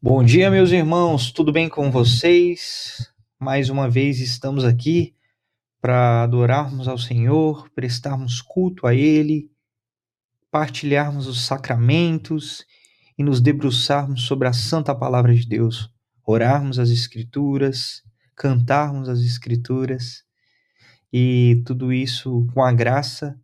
Bom dia, meus irmãos, tudo bem com vocês? Mais uma vez estamos aqui para adorarmos ao Senhor, prestarmos culto a Ele, partilharmos os sacramentos e nos debruçarmos sobre a santa palavra de Deus, orarmos as Escrituras, cantarmos as Escrituras e tudo isso com a graça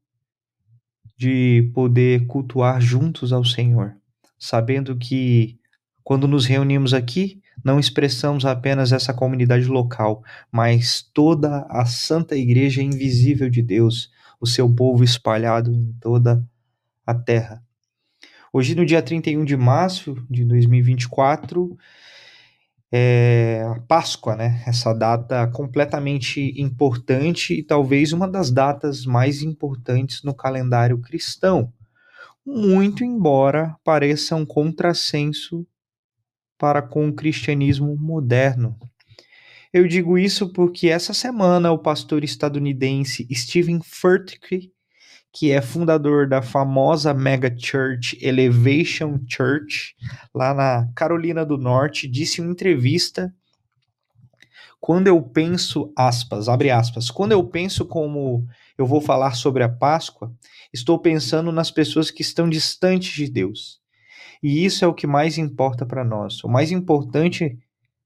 de poder cultuar juntos ao Senhor, sabendo que quando nos reunimos aqui, não expressamos apenas essa comunidade local, mas toda a Santa Igreja Invisível de Deus, o seu povo espalhado em toda a terra. Hoje, no dia 31 de março de 2024, é a Páscoa, né? Essa data completamente importante e talvez uma das datas mais importantes no calendário cristão, muito embora pareça um contrassenso para com o cristianismo moderno. Eu digo isso porque essa semana o pastor estadunidense Stephen Furtick, que é fundador da famosa mega church Elevation Church, lá na Carolina do Norte, disse em uma entrevista: quando eu penso, aspas, abre aspas, quando eu penso como eu vou falar sobre a Páscoa, estou pensando nas pessoas que estão distantes de Deus. E isso é o que mais importa para nós. O mais importante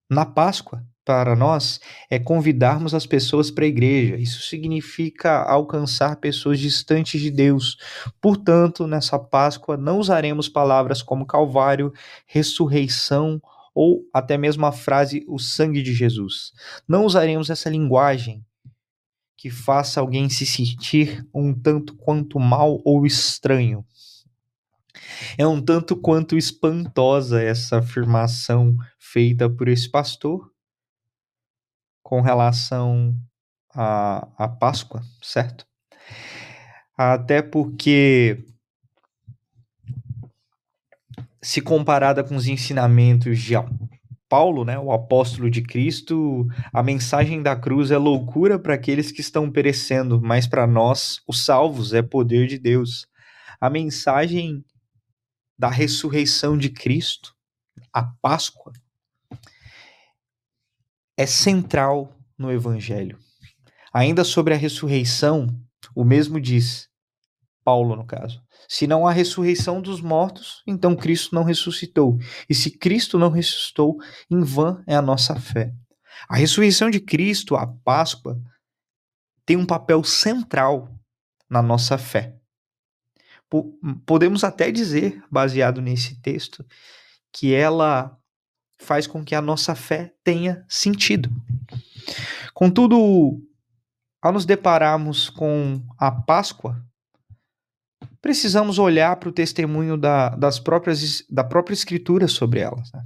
na Páscoa, para nós, é convidarmos as pessoas para a igreja. Isso significa alcançar pessoas distantes de Deus. Portanto, nessa Páscoa, não usaremos palavras como Calvário, ressurreição ou até mesmo a frase o sangue de Jesus. Não usaremos essa linguagem que faça alguém se sentir um tanto quanto mal ou estranho. É um tanto quanto espantosa essa afirmação feita por esse pastor com relação à Páscoa, certo? Até porque, se comparada com os ensinamentos de Paulo, né, o apóstolo de Cristo, a mensagem da cruz é loucura para aqueles que estão perecendo, mas para nós, os salvos, é poder de Deus. A mensagem da ressurreição de Cristo, a Páscoa, é central no Evangelho. Ainda sobre a ressurreição, o mesmo diz, Paulo no caso, se não há ressurreição dos mortos, então Cristo não ressuscitou. E se Cristo não ressuscitou, em vão é a nossa fé. A ressurreição de Cristo, a Páscoa, tem um papel central na nossa fé. Podemos até dizer, baseado nesse texto, que ela faz com que a nossa fé tenha sentido. Contudo, ao nos depararmos com a Páscoa, precisamos olhar para o testemunho da própria Escritura sobre elas. Né?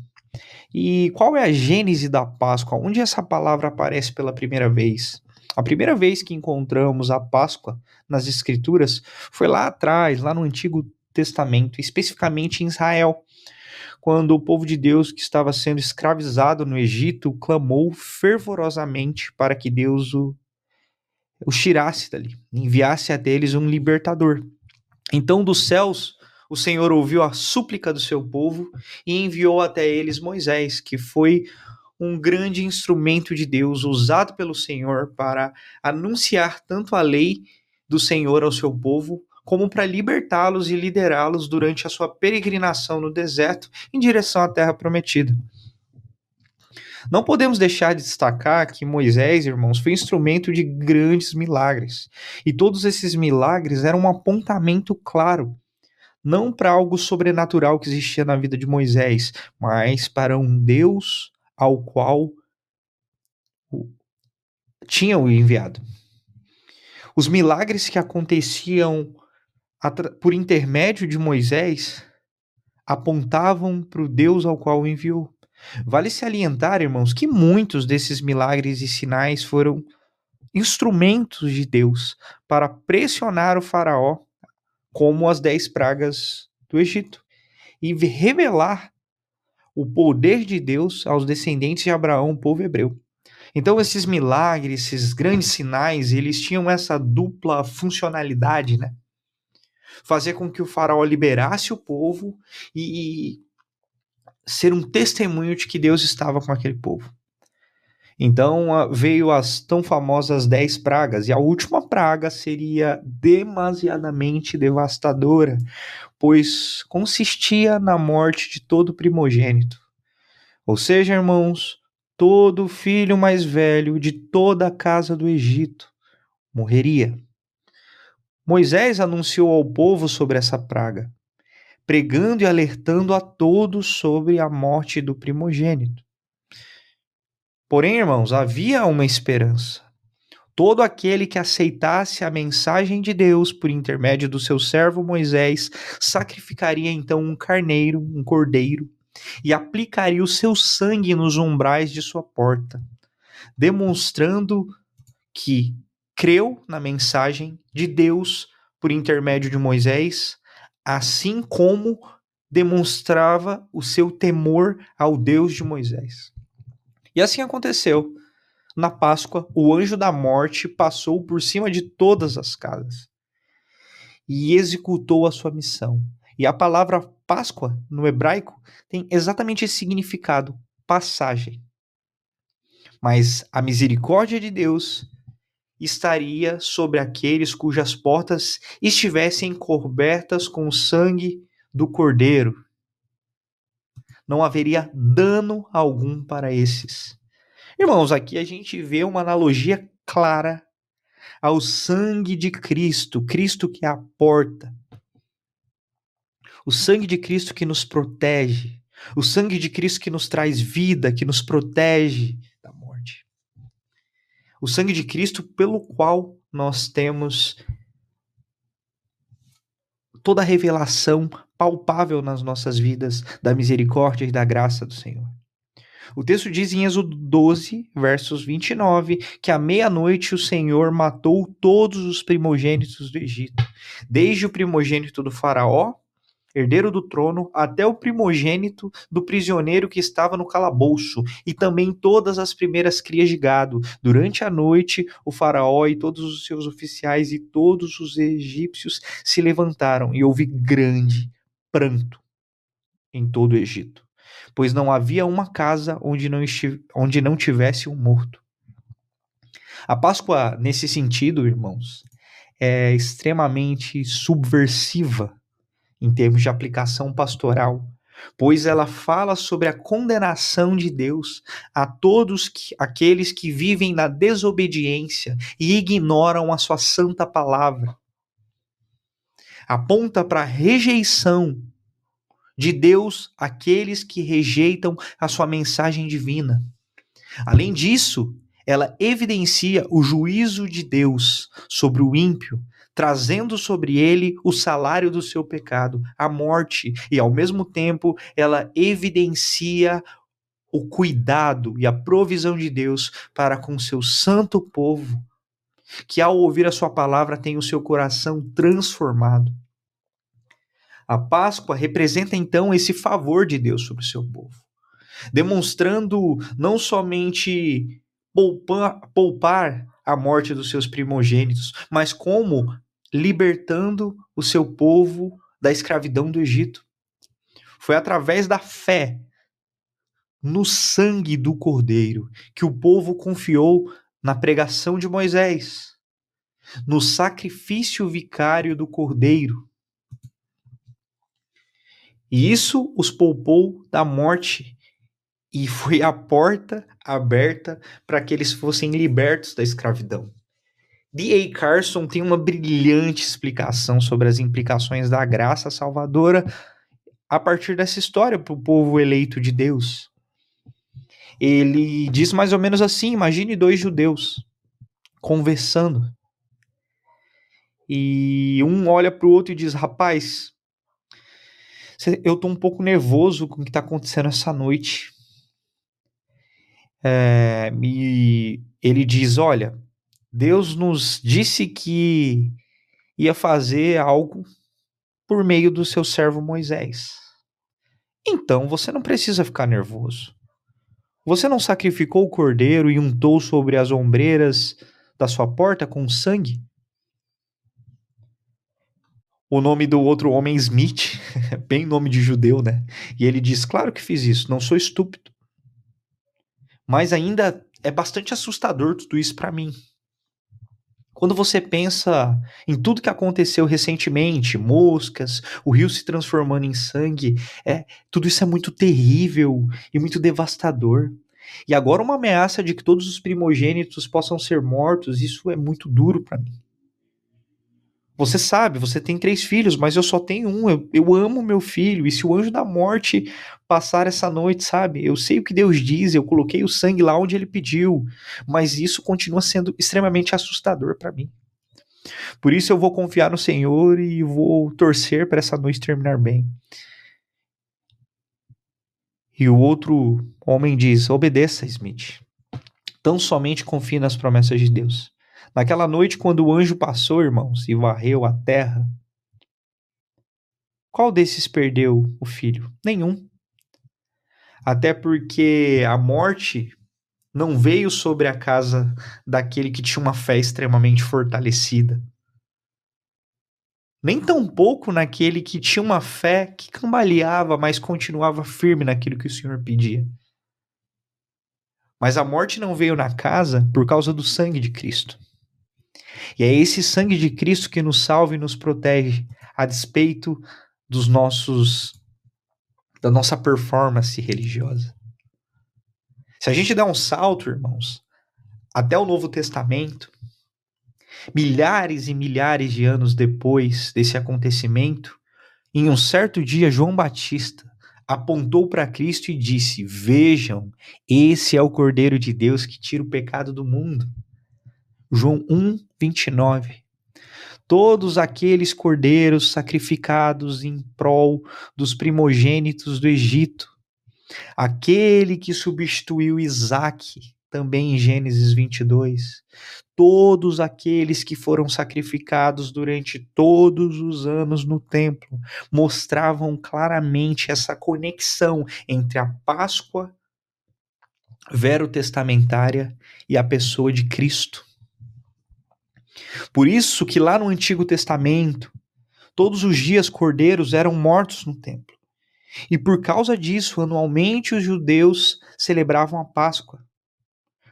E qual é a gênese da Páscoa? Onde essa palavra aparece pela primeira vez? A primeira vez que encontramos a Páscoa nas Escrituras foi lá atrás, lá no Antigo Testamento, especificamente em Israel, quando o povo de Deus que estava sendo escravizado no Egito clamou fervorosamente para que Deus os tirasse dali, enviasse até eles um libertador. Então, dos céus, o Senhor ouviu a súplica do seu povo e enviou até eles Moisés, que foi um grande instrumento de Deus, usado pelo Senhor para anunciar tanto a lei do Senhor ao seu povo, como para libertá-los e liderá-los durante a sua peregrinação no deserto em direção à terra prometida. Não podemos deixar de destacar que Moisés, irmãos, foi instrumento de grandes milagres. E todos esses milagres eram um apontamento claro, não para algo sobrenatural que existia na vida de Moisés, mas para um Deus ao qual tinha o enviado. Os milagres que aconteciam por intermédio de Moisés apontavam para o Deus ao qual o enviou. Vale salientar, irmãos, que muitos desses milagres e sinais foram instrumentos de Deus para pressionar o faraó, como as 10 pragas do Egito, e revelar o poder de Deus aos descendentes de Abraão, o povo hebreu. Então, esses milagres, esses grandes sinais, eles tinham essa dupla funcionalidade, né? Fazer com que o faraó liberasse o povo e ser um testemunho de que Deus estava com aquele povo. Então veio as tão famosas 10 pragas, e a última praga seria demasiadamente devastadora, pois consistia na morte de todo primogênito. Ou seja, irmãos, todo filho mais velho de toda a casa do Egito morreria. Moisés anunciou ao povo sobre essa praga, pregando e alertando a todos sobre a morte do primogênito. Porém, irmãos, havia uma esperança. Todo aquele que aceitasse a mensagem de Deus por intermédio do seu servo Moisés sacrificaria então um carneiro, um cordeiro, e aplicaria o seu sangue nos umbrais de sua porta, demonstrando que creu na mensagem de Deus por intermédio de Moisés, assim como demonstrava o seu temor ao Deus de Moisés. E assim aconteceu. Na Páscoa, o anjo da morte passou por cima de todas as casas e executou a sua missão. E a palavra Páscoa, no hebraico, tem exatamente esse significado, passagem. Mas a misericórdia de Deus estaria sobre aqueles cujas portas estivessem cobertas com o sangue do cordeiro. Não haveria dano algum para esses. Irmãos, aqui a gente vê uma analogia clara ao sangue de Cristo, Cristo que é a porta. O sangue de Cristo que nos protege, o sangue de Cristo que nos traz vida, que nos protege da morte. O sangue de Cristo pelo qual nós temos toda a revelação palpável nas nossas vidas da misericórdia e da graça do Senhor. O texto diz em Êxodo 12, versos 29, que à meia-noite o Senhor matou todos os primogênitos do Egito, desde o primogênito do faraó, herdeiro do trono, até o primogênito do prisioneiro que estava no calabouço, e também todas as primeiras crias de gado. Durante a noite, o faraó e todos os seus oficiais e todos os egípcios se levantaram, e houve grande pranto em todo o Egito, pois não havia uma casa onde não tivesse um morto. A Páscoa, nesse sentido, irmãos, é extremamente subversiva em termos de aplicação pastoral, pois ela fala sobre a condenação de Deus a todos aqueles que vivem na desobediência e ignoram a sua santa palavra. Aponta para a rejeição de Deus àqueles que rejeitam a sua mensagem divina. Além disso, ela evidencia o juízo de Deus sobre o ímpio, trazendo sobre ele o salário do seu pecado, a morte, e ao mesmo tempo ela evidencia o cuidado e a provisão de Deus para com seu santo povo, que ao ouvir a sua palavra tem o seu coração transformado. A Páscoa representa então esse favor de Deus sobre o seu povo, demonstrando não somente poupar a morte dos seus primogênitos, mas como libertando o seu povo da escravidão do Egito. Foi através da fé no sangue do Cordeiro que o povo confiou na pregação de Moisés, no sacrifício vicário do Cordeiro. E isso os poupou da morte, e foi a porta aberta para que eles fossem libertos da escravidão. D.A. Carson tem uma brilhante explicação sobre as implicações da graça salvadora a partir dessa história para o povo eleito de Deus. Ele diz mais ou menos assim: imagine dois judeus conversando, e um olha para o outro e diz: rapaz, eu estou um pouco nervoso com o que está acontecendo essa noite. E ele diz: olha, Deus nos disse que ia fazer algo por meio do seu servo Moisés. Então você não precisa ficar nervoso. Você não sacrificou o cordeiro e untou sobre as ombreiras da sua porta com sangue? O nome do outro homem é Smith, bem nome de judeu, né? E ele diz: claro que fiz isso, não sou estúpido. Mas ainda é bastante assustador tudo isso para mim. Quando você pensa em tudo que aconteceu recentemente, moscas, o rio se transformando em sangue, tudo isso é muito terrível e muito devastador. E agora uma ameaça de que todos os primogênitos possam ser mortos, isso é muito duro para mim. Você sabe, você tem 3 filhos, mas eu só tenho um. Eu amo meu filho, e se o anjo da morte passar essa noite, sabe? Eu sei o que Deus diz, eu coloquei o sangue lá onde ele pediu, mas isso continua sendo extremamente assustador para mim. Por isso eu vou confiar no Senhor e vou torcer para essa noite terminar bem. E o outro homem diz: obedeça, Smith. Tão somente confie nas promessas de Deus. Naquela noite, quando o anjo passou, irmãos, e varreu a terra, qual desses perdeu o filho? Nenhum. Até porque a morte não veio sobre a casa daquele que tinha uma fé extremamente fortalecida. Nem tampouco naquele que tinha uma fé que cambaleava, mas continuava firme naquilo que o Senhor pedia. Mas a morte não veio na casa por causa do sangue de Cristo. E é esse sangue de Cristo que nos salva e nos protege, a despeito da nossa performance religiosa. Se a gente dá um salto, irmãos, até o Novo Testamento, milhares e milhares de anos depois desse acontecimento, em um certo dia, João Batista apontou para Cristo e disse: vejam, esse é o Cordeiro de Deus que tira o pecado do mundo. João 1:29. Todos aqueles cordeiros sacrificados em prol dos primogênitos do Egito, aquele que substituiu Isaque, também em Gênesis 22, todos aqueles que foram sacrificados durante todos os anos no templo, mostravam claramente essa conexão entre a Páscoa verotestamentária e a pessoa de Cristo. Por isso que lá no Antigo Testamento, todos os dias cordeiros eram mortos no templo. E por causa disso, anualmente os judeus celebravam a Páscoa.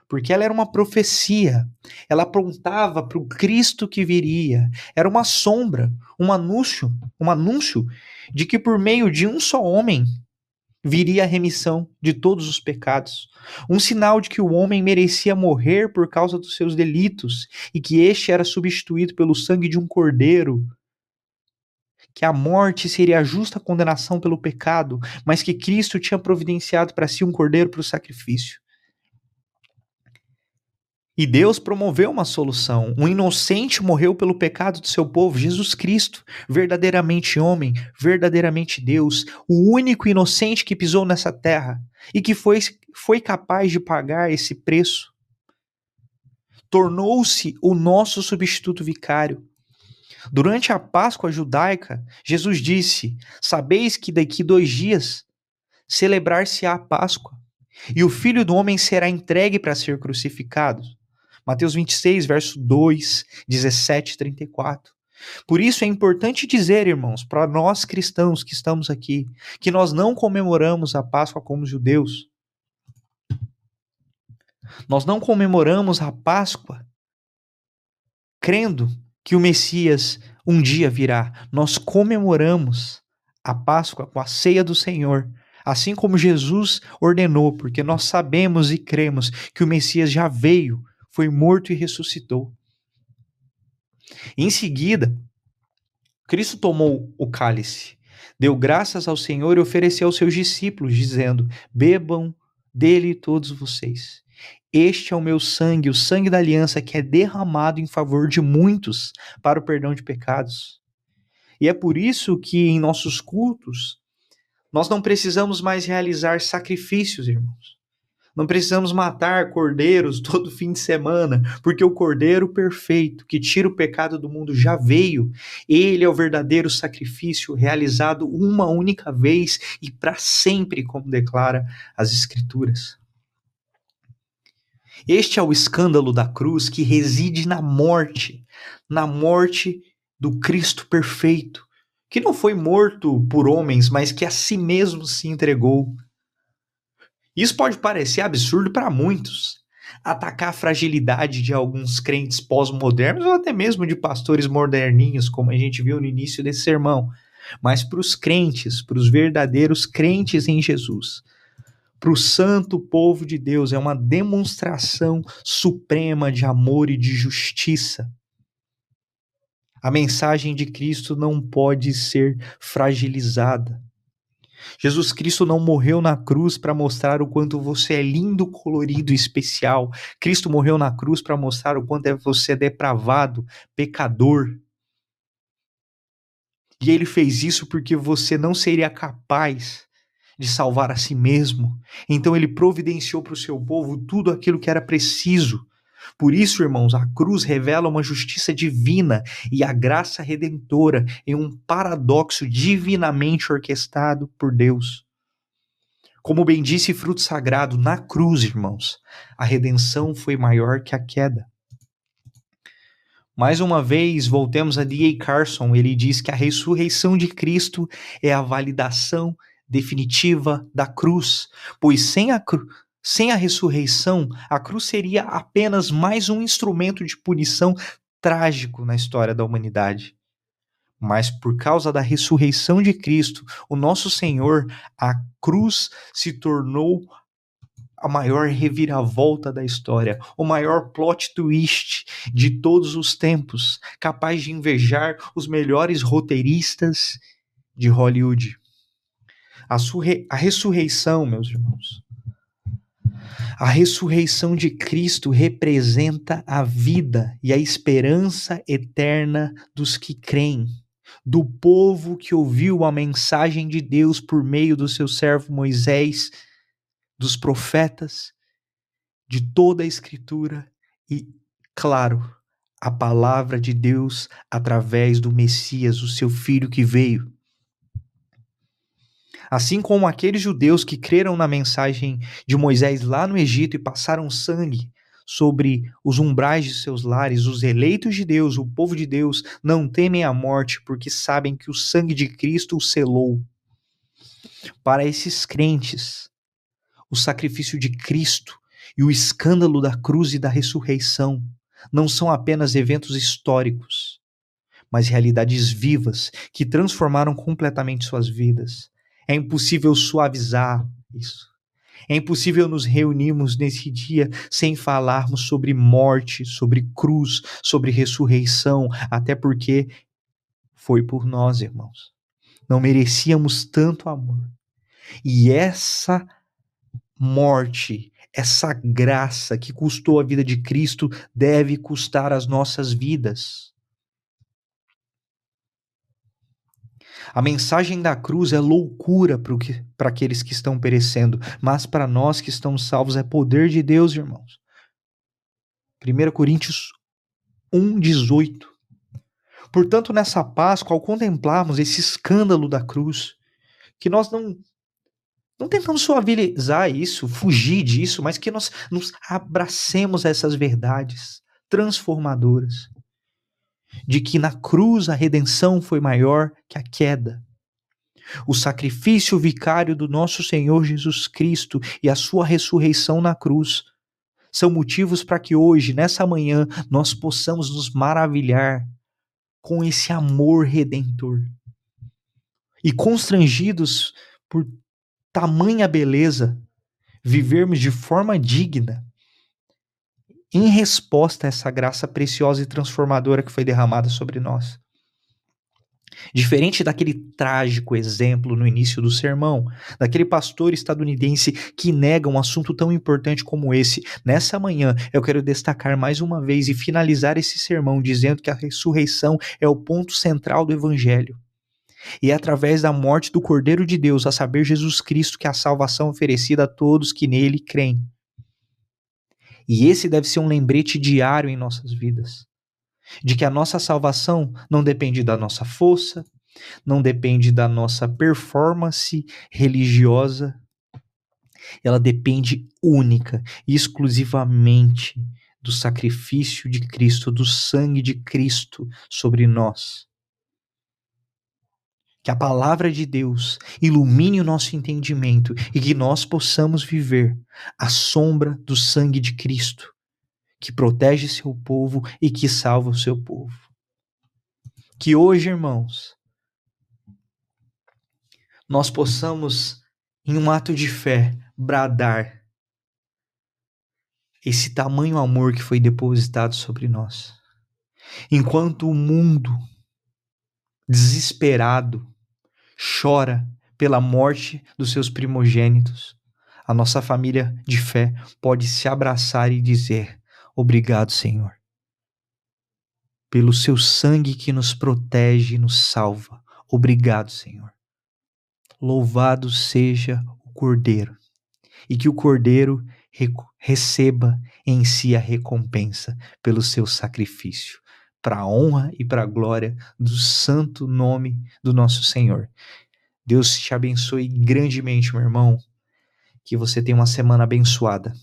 Porque ela era uma profecia, ela apontava para o Cristo que viria, era uma sombra, um anúncio de que por meio de um só homem viria a remissão de todos os pecados, um sinal de que o homem merecia morrer por causa dos seus delitos e que este era substituído pelo sangue de um cordeiro, que a morte seria a justa condenação pelo pecado, mas que Cristo tinha providenciado para si um cordeiro para o sacrifício. E Deus promoveu uma solução. Um inocente morreu pelo pecado do seu povo, Jesus Cristo, verdadeiramente homem, verdadeiramente Deus, o único inocente que pisou nessa terra e que foi capaz de pagar esse preço. Tornou-se o nosso substituto vicário. Durante a Páscoa judaica, Jesus disse: sabeis que daqui 2 dias celebrar-se-á a Páscoa, e o Filho do Homem será entregue para ser crucificado. Mateus 26, verso 2, 17 e 34. Por isso é importante dizer, irmãos, para nós cristãos que estamos aqui, que nós não comemoramos a Páscoa como os judeus. Nós não comemoramos a Páscoa crendo que o Messias um dia virá. Nós comemoramos a Páscoa com a ceia do Senhor, assim como Jesus ordenou, porque nós sabemos e cremos que o Messias já veio, foi morto e ressuscitou. Em seguida, Cristo tomou o cálice, deu graças ao Senhor e ofereceu aos seus discípulos, dizendo: bebam dele todos vocês. Este é o meu sangue, o sangue da aliança que é derramado em favor de muitos para o perdão de pecados. E é por isso que em nossos cultos nós não precisamos mais realizar sacrifícios, irmãos. Não precisamos matar cordeiros todo fim de semana, porque o cordeiro perfeito que tira o pecado do mundo já veio. Ele é o verdadeiro sacrifício realizado uma única vez e para sempre, como declara as Escrituras. Este é o escândalo da cruz que reside na morte do Cristo perfeito, que não foi morto por homens, mas que a si mesmo se entregou. Isso pode parecer absurdo para muitos. Atacar a fragilidade de alguns crentes pós-modernos ou até mesmo de pastores moderninhos, como a gente viu no início desse sermão. Mas para os crentes, para os verdadeiros crentes em Jesus, para o santo povo de Deus, é uma demonstração suprema de amor e de justiça. A mensagem de Cristo não pode ser fragilizada. Jesus Cristo não morreu na cruz para mostrar o quanto você é lindo, colorido e especial. Cristo morreu na cruz para mostrar o quanto você é depravado, pecador. E ele fez isso porque você não seria capaz de salvar a si mesmo. Então ele providenciou para o seu povo tudo aquilo que era preciso. Por isso, irmãos, a cruz revela uma justiça divina e a graça redentora em um paradoxo divinamente orquestrado por Deus. Como bem disse Fruto Sagrado, na cruz, irmãos, a redenção foi maior que a queda. Mais uma vez, voltemos a D.A. Carson, ele diz que a ressurreição de Cristo é a validação definitiva da cruz, pois sem a ressurreição, a cruz seria apenas mais um instrumento de punição trágico na história da humanidade. Mas por causa da ressurreição de Cristo, o nosso Senhor, a cruz se tornou a maior reviravolta da história, o maior plot twist de todos os tempos, capaz de invejar os melhores roteiristas de Hollywood. A ressurreição, meus irmãos, a ressurreição de Cristo representa a vida e a esperança eterna dos que creem, do povo que ouviu a mensagem de Deus por meio do seu servo Moisés, dos profetas, de toda a Escritura e, claro, a palavra de Deus através do Messias, o seu filho que veio. Assim como aqueles judeus que creram na mensagem de Moisés lá no Egito e passaram sangue sobre os umbrais de seus lares, os eleitos de Deus, o povo de Deus, não temem a morte porque sabem que o sangue de Cristo os selou. Para esses crentes, o sacrifício de Cristo e o escândalo da cruz e da ressurreição não são apenas eventos históricos, mas realidades vivas que transformaram completamente suas vidas. É impossível suavizar isso. É impossível nos reunirmos nesse dia sem falarmos sobre morte, sobre cruz, sobre ressurreição, até porque foi por nós, irmãos. Não merecíamos tanto amor. E essa morte, essa graça que custou a vida de Cristo, deve custar as nossas vidas. A mensagem da cruz é loucura para aqueles que estão perecendo, mas para nós que estamos salvos é poder de Deus, irmãos. 1 Coríntios 1,18. Portanto, nessa Páscoa, ao contemplarmos esse escândalo da cruz, que nós não tentamos suavizar isso, fugir disso, mas que nós nos abracemos a essas verdades transformadoras, de que na cruz a redenção foi maior que a queda. O sacrifício vicário do nosso Senhor Jesus Cristo e a sua ressurreição na cruz são motivos para que hoje, nessa manhã, nós possamos nos maravilhar com esse amor redentor. E constrangidos por tamanha beleza, vivermos de forma digna, em resposta a essa graça preciosa e transformadora que foi derramada sobre nós. Diferente daquele trágico exemplo no início do sermão, daquele pastor estadunidense que nega um assunto tão importante como esse, nessa manhã eu quero destacar mais uma vez e finalizar esse sermão dizendo que a ressurreição é o ponto central do evangelho. E é através da morte do Cordeiro de Deus, a saber, Jesus Cristo, que a salvação é oferecida a todos que nele creem. E esse deve ser um lembrete diário em nossas vidas, de que a nossa salvação não depende da nossa força, não depende da nossa performance religiosa, ela depende única e exclusivamente do sacrifício de Cristo, do sangue de Cristo sobre nós. Que a palavra de Deus ilumine o nosso entendimento e que nós possamos viver à sombra do sangue de Cristo, que protege seu povo e que salva o seu povo. Que hoje, irmãos, nós possamos, em um ato de fé, bradar esse tamanho amor que foi depositado sobre nós. Enquanto o mundo, desesperado, chora pela morte dos seus primogênitos, a nossa família de fé pode se abraçar e dizer: obrigado, Senhor, pelo seu sangue que nos protege e nos salva. Obrigado, Senhor. Louvado seja o Cordeiro, e que o Cordeiro receba em si a recompensa pelo seu sacrifício, para a honra e para a glória do santo nome do nosso Senhor. Deus te abençoe grandemente, meu irmão, que você tenha uma semana abençoada.